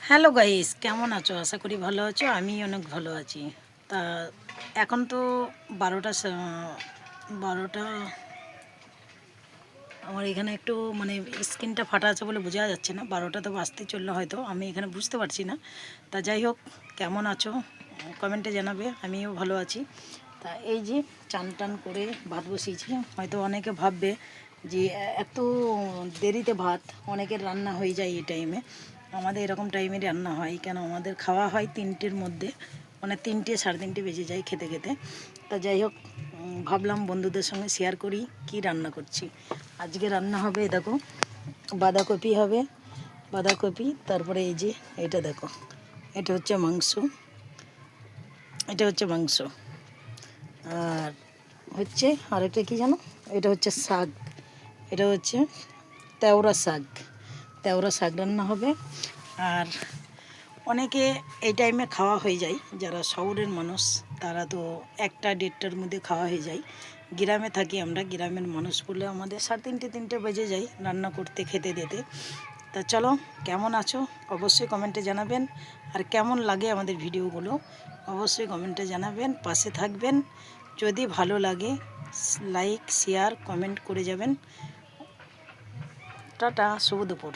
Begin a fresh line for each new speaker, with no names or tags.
Hello guys, কেমন আছো? আশা করি ভালো আছো। আমি অনেক ভালো আছি। তা এখন তো 12টা আমার এখানে একটু মানে স্ক্রিনটা ফাটা আছে বলে বোঝা যাচ্ছে না। 12টা তো বাজতে চললো, হয়তো আমি এখানে বুঝতে পারছি না। তা যাই হোক, কেমন আছো কমেন্টে জানাবে। আমিও ভালো আছি। তা এই যে চান টান করে ভাত বসিয়েছি। হয়তো অনেকে ভাববে যে এত দেরিতে ভাত অনেকের রান্না হয়ে যায় এই টাইমে। আমাদের এরকম টাইমে রান্না হয় কেন, আমাদের খাওয়া হয় 3টের মধ্যে, মানে 3টে 3:30 বেজে যায় খেতে খেতে। তা যাই হোক, ভাবলাম বন্ধুদের সঙ্গে শেয়ার করি কি রান্না করছি। আজকে রান্না হবে, দেখো, বাঁধাকপি হবে, বাঁধাকপি। তারপরে এই যে এটা দেখো, এটা হচ্ছে মাংস, এটা হচ্ছে মাংস। আর হচ্ছে আরেকটা কি জানো, এটা হচ্ছে শাক, এটা হচ্ছে তেওড়া শাক, তেওড়া শাক রান্না হবে। আর অনেকে এই টাইমে খাওয়া হয়ে যায়, যারা শহরের মানুষ তারা তো 1টা 1:30টার মধ্যে খাওয়া হয়ে যায়। গ্রামে থাকি আমরা, গ্রামের মানুষ বলে আমাদের 3:30 3টে বেজে যায় রান্না করতে খেতে দিতে। তা চলো, কেমন আছো অবশ্যই কমেন্টে জানাবেন। আর কেমন লাগে আমাদের ভিডিওগুলো অবশ্যই কমেন্টে জানাবেন, পাশে থাকবেন। যদি ভালো লাগে লাইক শেয়ার কমেন্ট করে যাবেন। টাটা, শুভ দুপুর।